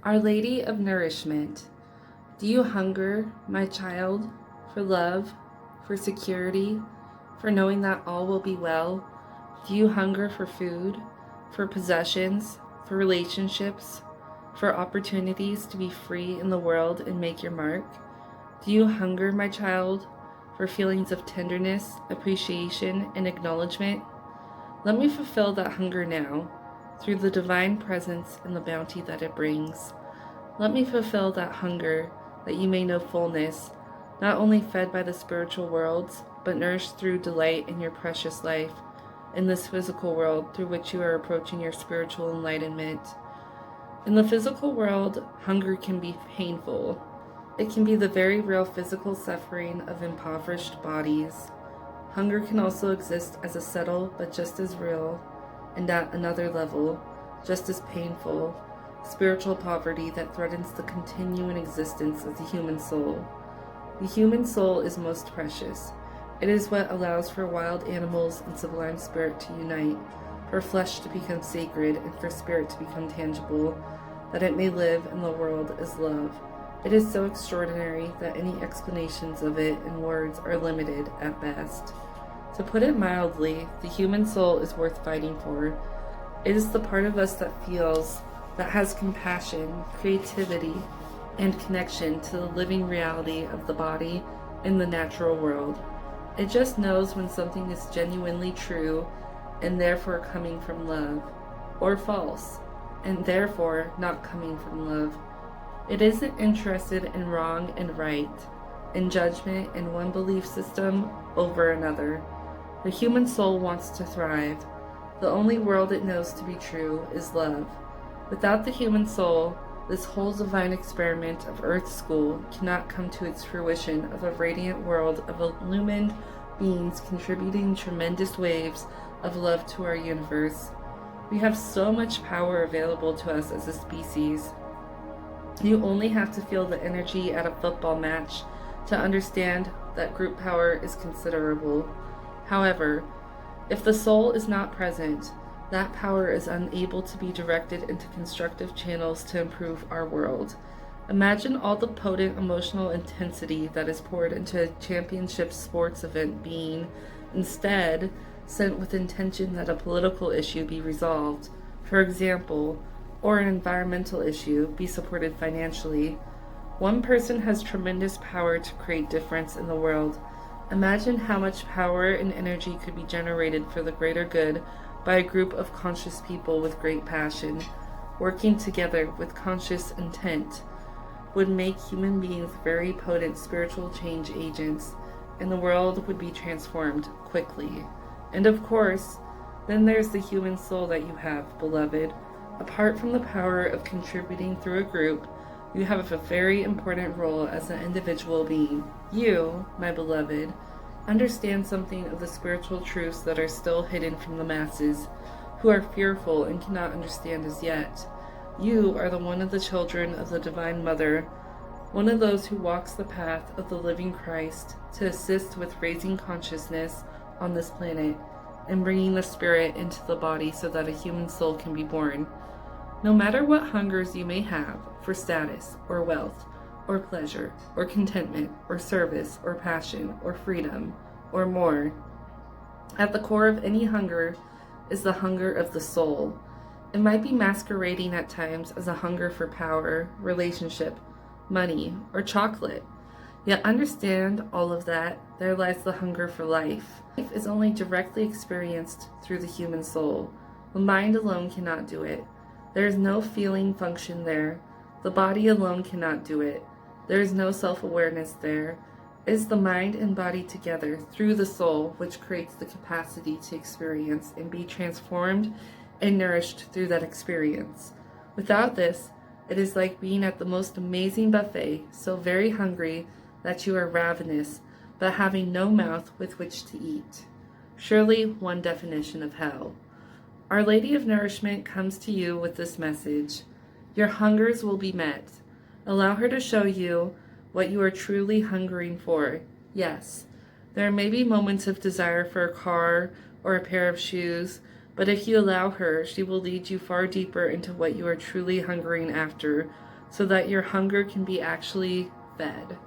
Our Lady of Nourishment, do you hunger, my child, for love, for security, for knowing that all will be well? Do you hunger for food, for possessions, for relationships, for opportunities to be free in the world and make your mark? Do you hunger, my child, for feelings of tenderness, appreciation, and acknowledgement? Let me fulfill that hunger now, through the divine presence and the bounty that it brings. Let me fulfill that hunger, that you may know fullness, not only fed by the spiritual worlds, but nourished through delight in your precious life, in this physical world through which you are approaching your spiritual enlightenment. In the physical world, hunger can be painful. It can be the very real physical suffering of impoverished bodies. Hunger can also exist as a subtle but just as real, and at another level, just as painful, spiritual poverty that threatens the continuing existence of the human soul. The human soul is most precious. It is what allows for wild animals and sublime spirit to unite, for flesh to become sacred, and for spirit to become tangible, that it may live in the world as love. It is so extraordinary that any explanations of it in words are limited at best. To put it mildly, the human soul is worth fighting for. It is the part of us that feels, that has compassion, creativity, and connection to the living reality of the body in the natural world. It just knows when something is genuinely true and therefore coming from love, or false, and therefore not coming from love. It isn't interested in wrong and right, in judgment in one belief system over another. The human soul wants to thrive. The only world it knows to be true is love. Without the human soul, this whole divine experiment of Earth School cannot come to its fruition of a radiant world of illumined beings contributing tremendous waves of love to our universe. We have so much power available to us as a species. You only have to feel the energy at a football match to understand that group power is considerable. However, if the soul is not present, that power is unable to be directed into constructive channels to improve our world. Imagine all the potent emotional intensity that is poured into a championship sports event being, instead, sent with intention that a political issue be resolved, for example, or an environmental issue be supported financially. One person has tremendous power to create difference in the world. Imagine how much power and energy could be generated for the greater good by a group of conscious people with great passion, working together with conscious intent, would make human beings very potent spiritual change agents, and the world would be transformed quickly. And of course, then there's the human soul that you have, beloved. Apart from the power of contributing through a group, you have a very important role as an individual being. You, my beloved, understand something of the spiritual truths that are still hidden from the masses, who are fearful and cannot understand as yet. You are the one of the children of the Divine Mother, one of those who walks the path of the living Christ to assist with raising consciousness on this planet and bringing the spirit into the body so that a human soul can be born. No matter what hungers you may have for status or wealth or pleasure or contentment or service or passion or freedom or more, at the core of any hunger is the hunger of the soul. It might be masquerading at times as a hunger for power, relationship, money, or chocolate. Yet understand all of that, there lies the hunger for life. Life is only directly experienced through the human soul. The mind alone cannot do it. There is no feeling function there. The body alone cannot do it. There is no self-awareness there. It is the mind and body together through the soul which creates the capacity to experience and be transformed and nourished through that experience. Without this, it is like being at the most amazing buffet, so very hungry that you are ravenous, but having no mouth with which to eat. Surely one definition of hell. Our Lady of Nourishment comes to you with this message. Your hungers will be met. Allow her to show you what you are truly hungering for. Yes, there may be moments of desire for a car or a pair of shoes, but if you allow her, she will lead you far deeper into what you are truly hungering after, so that your hunger can be actually fed.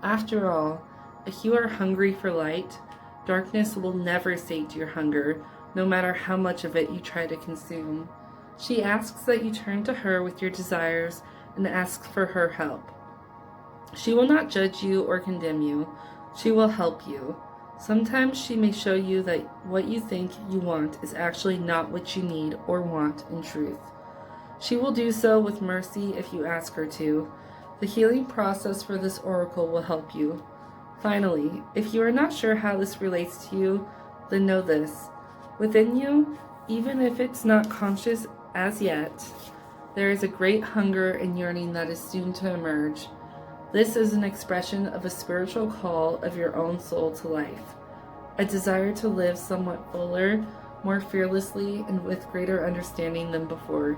After all, if you are hungry for light, darkness will never sate your hunger, no matter how much of it you try to consume. She asks that you turn to her with your desires and ask for her help. She will not judge you or condemn you. She will help you. Sometimes she may show you that what you think you want is actually not what you need or want in truth. She will do so with mercy if you ask her to. The healing process for this oracle will help you. Finally, if you are not sure how this relates to you, then know this. Within you, even if it's not conscious as yet, there is a great hunger and yearning that is soon to emerge. This is an expression of a spiritual call of your own soul to life, a desire to live somewhat fuller, more fearlessly, and with greater understanding than before.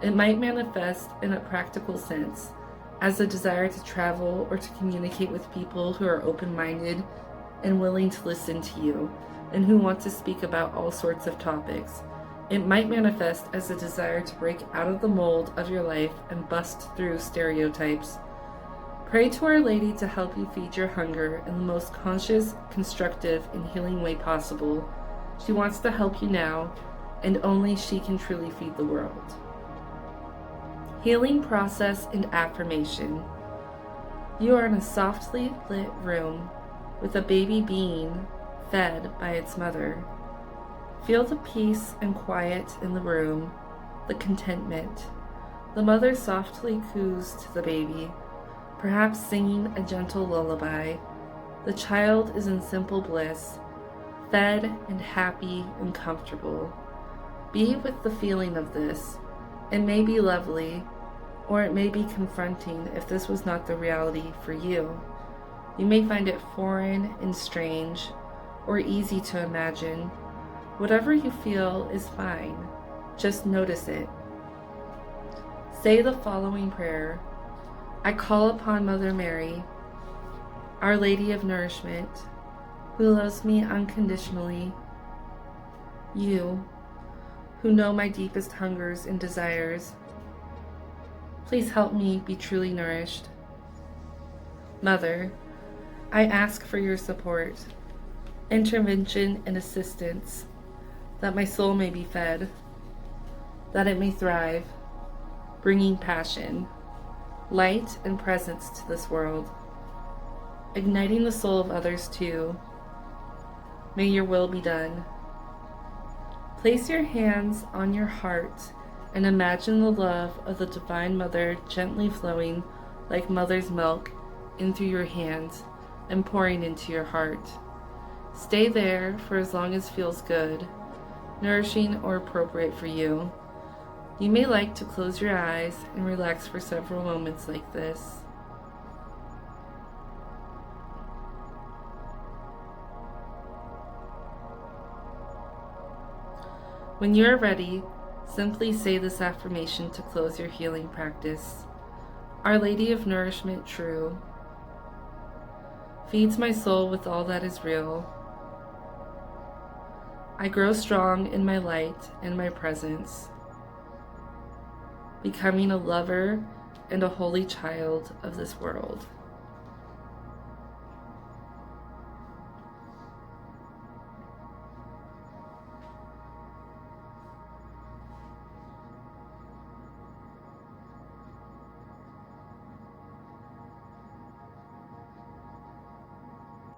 It might manifest in a practical sense, as a desire to travel or to communicate with people who are open-minded and willing to listen to you, and who want to speak about all sorts of topics. It might manifest as a desire to break out of the mold of your life and bust through stereotypes. Pray to Our Lady to help you feed your hunger in the most conscious, constructive, and healing way possible. She wants to help you now, and only she can truly feed the world. Healing process and affirmation. You are in a softly lit room with a baby being fed by its mother. Feel the peace and quiet in the room, the contentment. The mother softly coos to the baby, perhaps singing a gentle lullaby. The child is in simple bliss, fed and happy and comfortable. Be with the feeling of this. It may be lovely, or it may be confronting if this was not the reality for you. You may find it foreign and strange, or easy to imagine. Whatever you feel is fine. Just notice it. Say the following prayer. I call upon Mother Mary, Our Lady of Nourishment, who loves me unconditionally. You, who know my deepest hungers and desires, please help me be truly nourished. Mother, I ask for your support, intervention, and assistance, that my soul may be fed, that it may thrive, bringing passion, light, and presence to this world, igniting the soul of others too. May your will be done. Place your hands on your heart and imagine the love of the Divine Mother gently flowing like mother's milk in through your hands and pouring into your heart. Stay there for as long as feels good, nourishing or appropriate for you. You may like to close your eyes and relax for several moments like this. When you are ready, simply say this affirmation to close your healing practice. Our Lady of Nourishment true, feeds my soul with all that is real. I grow strong in my light and my presence, becoming a lover and a holy child of this world.